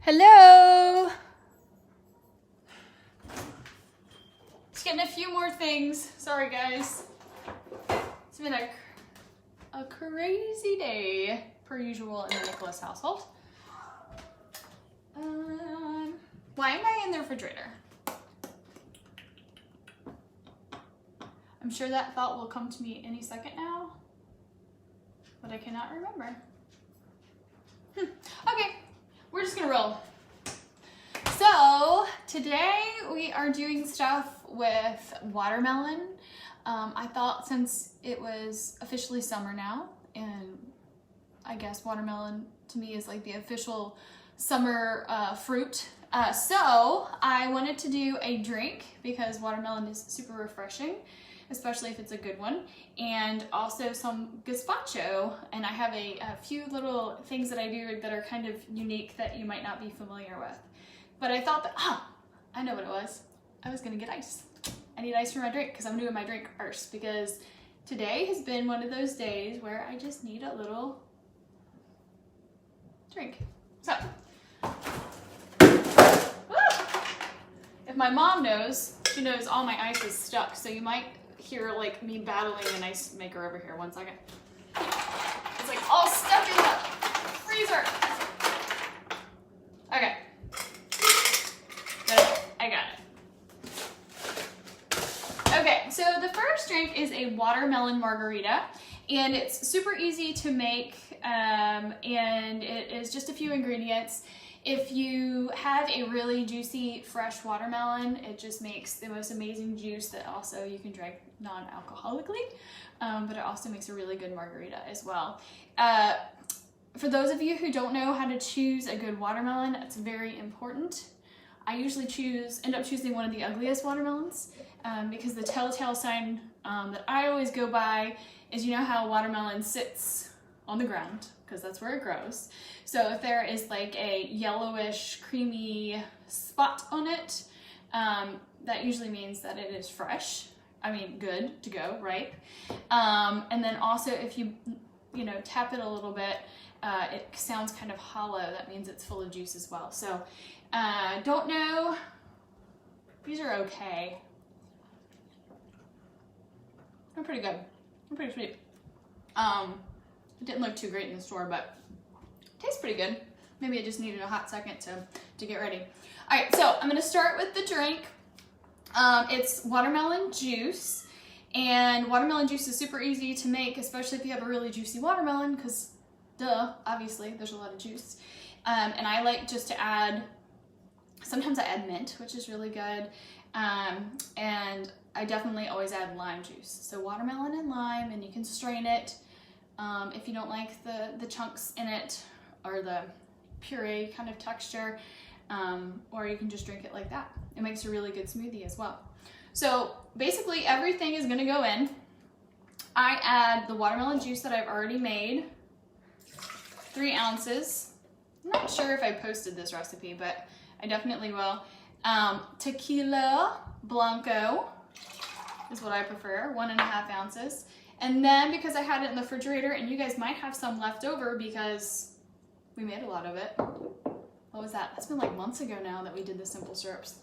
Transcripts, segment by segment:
Hello! Just getting a few more things. Sorry guys. It's been a crazy day per usual in the Nicholas household. Why am I in the refrigerator? I'm sure that thought will come to me any second now, but I cannot remember. Okay. We're just gonna roll. So today we are doing stuff with watermelon. I thought since it was officially summer now, and I guess watermelon to me is like the official summer fruit. So I wanted to do a drink because watermelon is super refreshing, especially if it's a good one, and also some gazpacho. And I have a few little things that I do that are kind of unique that you might not be familiar with. But I thought that, I know what it was. I was gonna get ice. I need ice for my drink because I'm doing my drink first, because today has been one of those days where I just need a little drink. So, if my mom knows, she knows all my ice is stuck, so you might hear like me battling an ice maker over here. 1 second. It's like all stuck in the freezer. Okay. Good. I got it. Okay, so the first drink is a watermelon margarita, and it's super easy to make, and it is just a few ingredients. If you have a really juicy, fresh watermelon, it just makes the most amazing juice that also you can drink non-alcoholically, but it also makes a really good margarita as well. For those of you who don't know how to choose a good watermelon, it's very important. I usually end up choosing one of the ugliest watermelons, because the telltale sign that I always go by is, you know how a watermelon sits on the ground, because that's where it grows. So if there is like a yellowish, creamy spot on it, that usually means that it is fresh. I mean, good to go, ripe. And then also if you tap it a little bit, it sounds kind of hollow. That means it's full of juice as well. So don't know. These are okay. They're pretty good. They're pretty sweet. It didn't look too great in the store, but it tastes pretty good. Maybe I just needed a hot second to get ready. All right, so I'm gonna start with the drink. It's watermelon juice, and watermelon juice is super easy to make, especially if you have a really juicy watermelon, because duh, obviously there's a lot of juice. And I like just to add, sometimes I add mint, which is really good. And I definitely always add lime juice. So watermelon and lime, and you can strain it. If you don't like the chunks in it or the puree kind of texture, or you can just drink it like that. It makes a really good smoothie as well. So basically everything is gonna go in. I add the watermelon juice that I've already made, 3 ounces. I'm not sure if I posted this recipe, but I definitely will. Tequila Blanco is what I prefer, 1.5 ounces. And then because I had it in the refrigerator, and you guys might have some left over because we made a lot of it. What was that? That's been like months ago now that we did the simple syrups.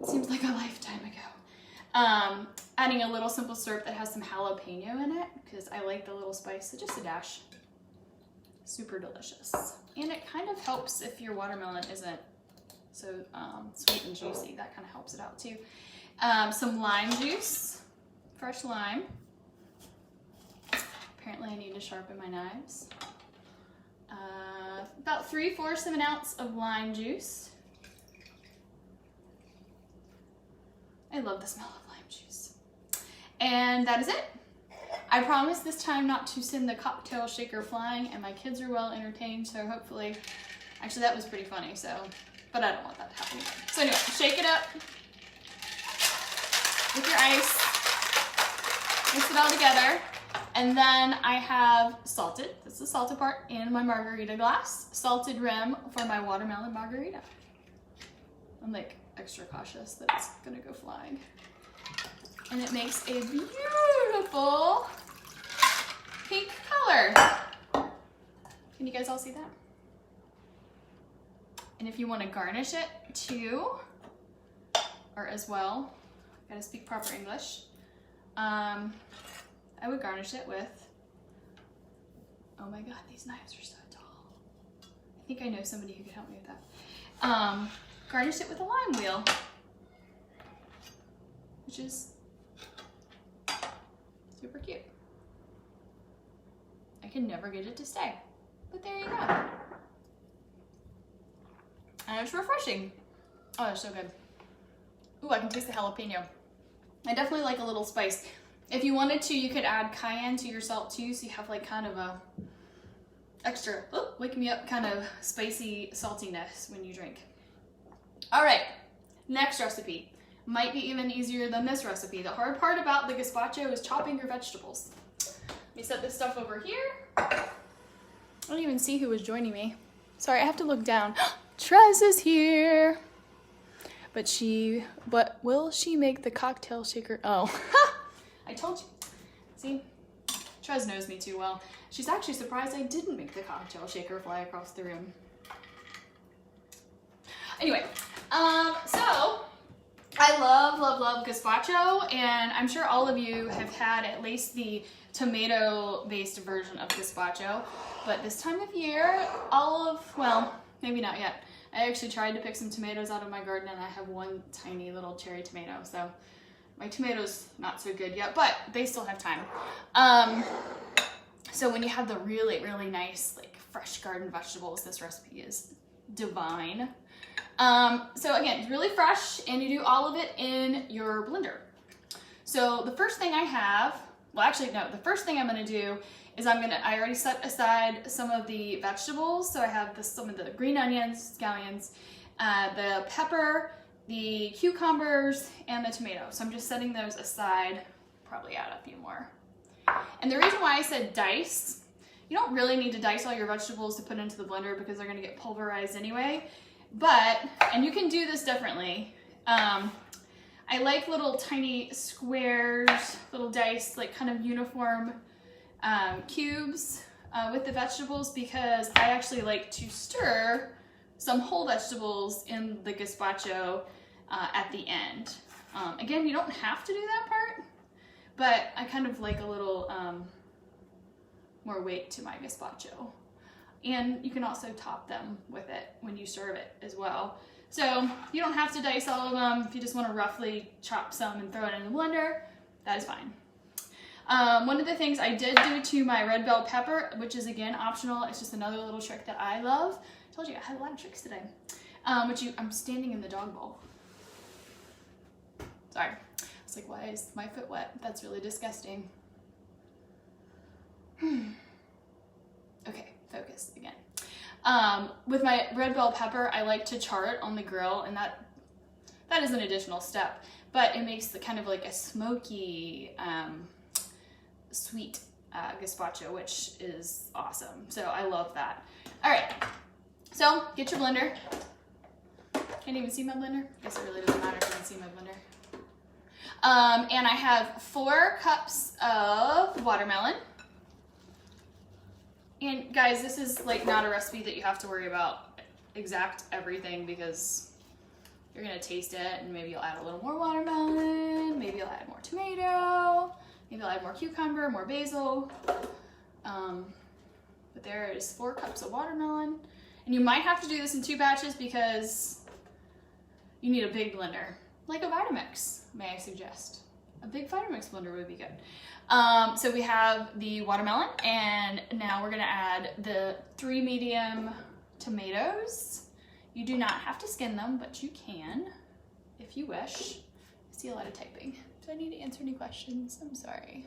Seems like a lifetime ago. Adding a little simple syrup that has some jalapeno in it because I like the little spice, so just a dash. Super delicious. And it kind of helps if your watermelon isn't so sweet and juicy. That kind of helps it out too. Some lime juice, fresh lime. Apparently I need to sharpen my knives. About 3/4 of an ounce of lime juice. I love the smell of lime juice. And that is it. I promise this time not to send the cocktail shaker flying, and my kids are well entertained, so hopefully, actually that was pretty funny, but I don't want that to happen again. So anyway, shake it up with your ice, mix it all together. And then I have salted, that's the salted part, in my margarita glass. Salted rim for my watermelon margarita. I'm like extra cautious that it's gonna go flying. And it makes a beautiful pink color. Can you guys all see that? And if you want to garnish it too, or as well, gotta speak proper English, I would garnish it with, oh my god, these knives are so tall. I think I know somebody who could help me with that. Garnish it with a lime wheel, which is super cute. I can never get it to stay, but there you go. And it's refreshing. Oh, it's so good. Ooh, I can taste the jalapeno. I definitely like a little spice. If you wanted to, you could add cayenne to your salt too, so you have like kind of a extra, wake me up, kind of spicy saltiness when you drink. All right, next recipe. Might be even easier than this recipe. The hard part about the gazpacho is chopping your vegetables. Let me set this stuff over here. I don't even see who was joining me. Sorry, I have to look down. Trez is here. But will she make the cocktail shaker? Oh, I told you. See, Trez knows me too well. She's actually surprised I didn't make the cocktail shaker fly across the room. Anyway, so I love gazpacho, and I'm sure all of you have had at least the tomato-based version of gazpacho, but this time of year, well, maybe not yet. I actually tried to pick some tomatoes out of my garden, and I have one tiny little cherry tomato, so my tomatoes not so good yet, but they still have time. So when you have the really, really nice, like fresh garden vegetables, this recipe is divine. So again, it's really fresh, and you do all of it in your blender. So the first thing I have, well actually no, the first thing I'm gonna do is I already set aside some of the vegetables. So I have some of the green onions, scallions, the pepper, the cucumbers, and the tomato. So I'm just setting those aside, probably add a few more. And the reason why I said dice, you don't really need to dice all your vegetables to put into the blender because they're gonna get pulverized anyway. But, and you can do this differently. I like little tiny squares, little dice, like kind of uniform cubes with the vegetables, because I actually like to stir some whole vegetables in the gazpacho at the end. Again, you don't have to do that part, but I kind of like a little more weight to my gazpacho. And you can also top them with it when you serve it as well. So you don't have to dice all of them. If you just want to roughly chop some and throw it in the blender, that is fine. One of the things I did do to my red bell pepper, which is again optional, it's just another little trick that I love. I told you I had a lot of tricks today. I'm standing in the dog bowl. Sorry. I was like, why is my foot wet? That's really disgusting. Okay, focus again. With my red bell pepper, I like to char it on the grill, and that is an additional step, but it makes the kind of like a smoky, sweet gazpacho, which is awesome. So I love that. All right, so get your blender. Can't even see my blender. Guess it really doesn't matter if you can see my blender. And I have 4 cups of watermelon. And guys, this is like not a recipe that you have to worry about exact everything, because you're gonna taste it and maybe you'll add a little more watermelon, maybe you'll add more tomato, maybe you'll add more cucumber, more basil. But there is 4 cups of watermelon. And you might have to do this in 2 batches because you need a big blender, like a Vitamix, may I suggest. A big Vitamix blender would be good. So we have the watermelon, and now we're gonna add the 3 medium tomatoes. You do not have to skin them, but you can if you wish. I see a lot of typing. Do I need to answer any questions? I'm sorry.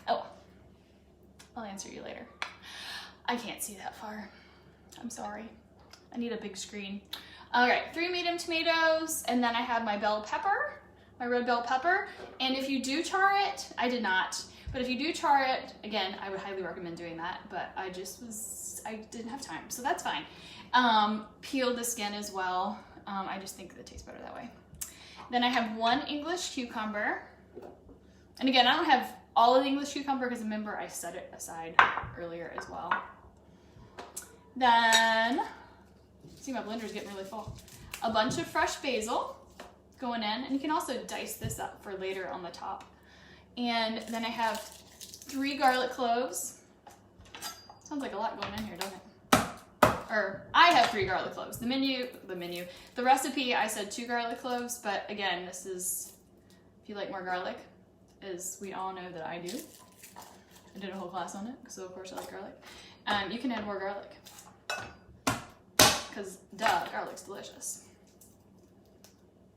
Oh, I'll answer you later. I can't see that far. I'm sorry. I need a big screen. All right, 3 medium tomatoes, and then I have my bell pepper, my red bell pepper. And if you do char it, I did not, but if you do char it, again, I would highly recommend doing that, but I didn't have time, so that's fine. Peel the skin as well. I just think that it tastes better that way. Then I have 1 English cucumber. And again, I don't have all of the English cucumber because remember I set it aside earlier as well. Then, see, my blender's getting really full. A bunch of fresh basil going in, and you can also dice this up for later on the top. And then I have 3 garlic cloves. Sounds like a lot going in here, doesn't it? Or I have 3 garlic cloves. The recipe, I said 2 garlic cloves, but again, this is, if you like more garlic, as we all know that I do. I did a whole class on it, so of course I like garlic. You can add more garlic, because duh, garlic's delicious.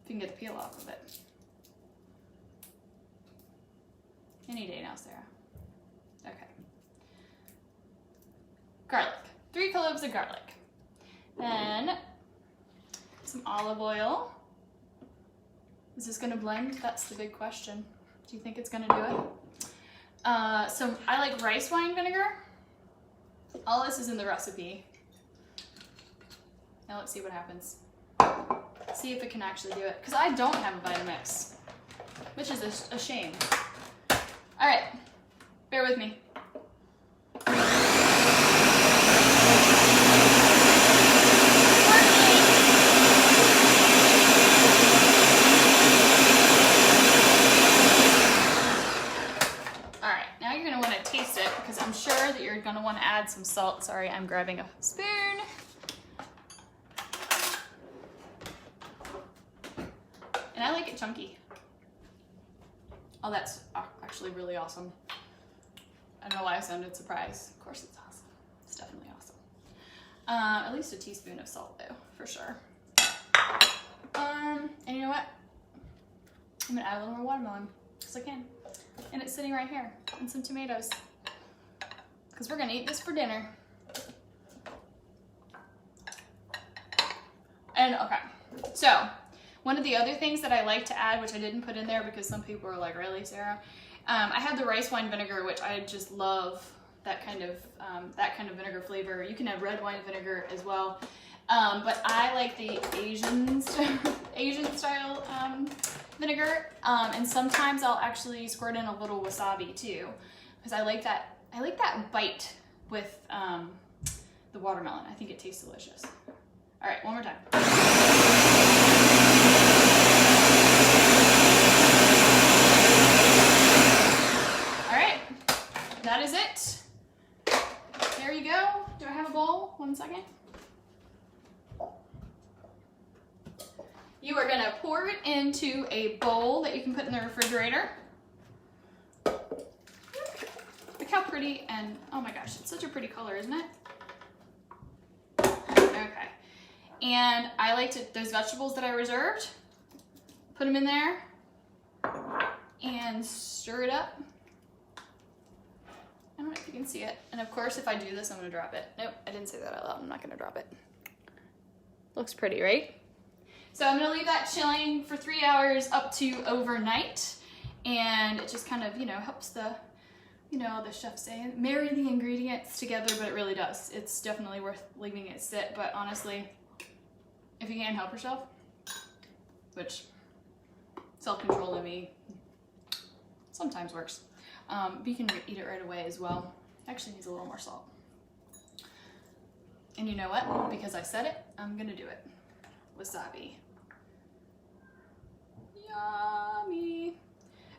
If you can get the peel off of it. Any day now, Sarah. Okay. Garlic. 3 cloves of garlic. Then some olive oil. Is this gonna blend? That's the big question. Do you think it's gonna do it? I like rice wine vinegar. All this is in the recipe. Now let's see what happens. See if it can actually do it. Because I don't have a Vitamix, which is a shame. All right, bear with me. All right, now you're gonna wanna taste it because I'm sure that you're gonna wanna add some salt. Sorry, I'm grabbing a spoon. And I like it chunky. Oh, that's actually really awesome. I don't know why I sounded surprised. Of course it's awesome. It's definitely awesome. At least a teaspoon of salt though, for sure. And you know what? I'm gonna add a little more watermelon, because I can. And it's sitting right here, and some tomatoes. Because we're gonna eat this for dinner. And okay, so one of the other things that I like to add, which I didn't put in there because some people are like, really, Sarah? I have the rice wine vinegar, which I just love that kind of vinegar flavor. You can add red wine vinegar as well. But I like the Asian style vinegar. And sometimes I'll actually squirt in a little wasabi too, because I like that bite with the watermelon. I think it tastes delicious. All right, one more time. That is it. There you go. Do I have a bowl? 1 second. You are gonna pour it into a bowl that you can put in the refrigerator. Look how pretty, and oh my gosh, it's such a pretty color, isn't it? Okay. And I like to, those vegetables that I reserved, put them in there and stir it up. I don't know if you can see it. And of course, if I do this, I'm gonna drop it. Nope, I didn't say that out loud. I'm not gonna drop it. Looks pretty, right? So I'm gonna leave that chilling for 3 hours up to overnight. And it just kind of, helps the, the chefs say, marry the ingredients together, but it really does. It's definitely worth leaving it sit. But honestly, if you can't help yourself, which self-control in me sometimes works. But you can eat it right away as well. Actually needs a little more salt. And you know what? Because I said it, I'm gonna do it. Wasabi. Yummy.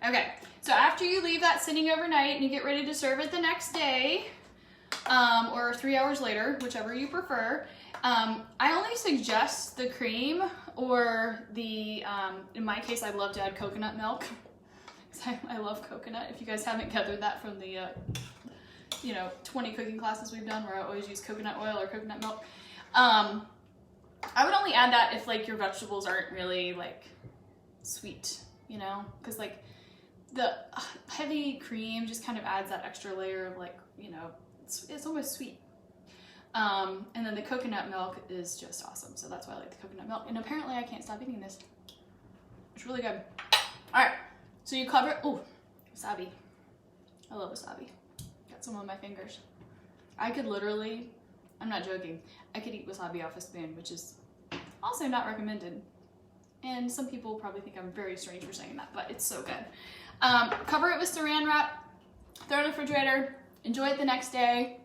Okay, so after you leave that sitting overnight and you get ready to serve it the next day, or 3 hours later, whichever you prefer, I only suggest the cream or the, in my case, I love to add coconut milk. I love coconut. If you guys haven't gathered that from the, 20 cooking classes we've done where I always use coconut oil or coconut milk. I would only add that if like your vegetables aren't really like sweet, because like the heavy cream just kind of adds that extra layer of like, it's almost sweet. And then the coconut milk is just awesome. So that's why I like the coconut milk. And apparently I can't stop eating this. It's really good. All right. So you cover, ooh, wasabi. I love wasabi. Got some on my fingers. I could literally, I'm not joking, I could eat wasabi off a spoon, which is also not recommended. And some people probably think I'm very strange for saying that, but it's so good. Cover it with saran wrap, throw it in the refrigerator, enjoy it the next day.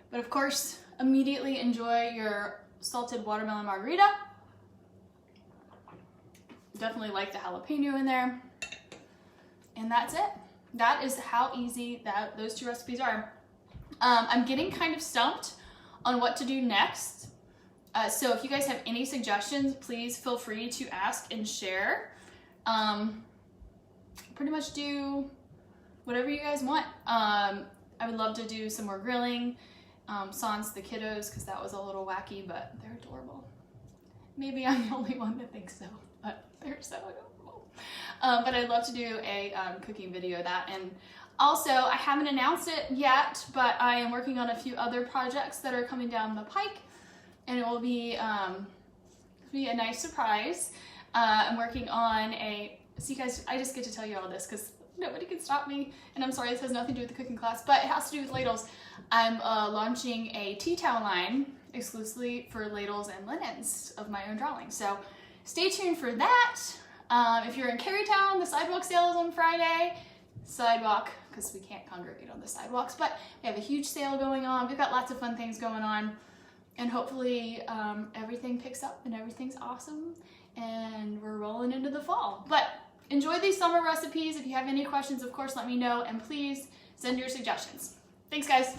But of course, immediately enjoy your salted watermelon margarita. Definitely like the jalapeno in there. And that's it. That is how easy those two recipes are. I'm getting kind of stumped on what to do next. So if you guys have any suggestions, please feel free to ask and share. Pretty much do whatever you guys want. I would love to do some more grilling, sans the kiddos, because that was a little wacky, but they're adorable. Maybe I'm the only one that thinks so, but they're so adorable. But I'd love to do a cooking video of that. And also, I haven't announced it yet, but I am working on a few other projects that are coming down the pike, and it will be a nice surprise. I'm working on so you guys, I just get to tell you all this because nobody can stop me, and I'm sorry, this has nothing to do with the cooking class, but it has to do with ladles. I'm launching a tea towel line exclusively for ladles and linens of my own drawings. So stay tuned for that. If you're in Carytown, the sidewalk sale is on Friday. Sidewalk, because we can't congregate on the sidewalks, but we have a huge sale going on. We've got lots of fun things going on, and hopefully everything picks up and everything's awesome, and we're rolling into the fall. But enjoy these summer recipes. If you have any questions, of course, let me know, and please send your suggestions. Thanks, guys.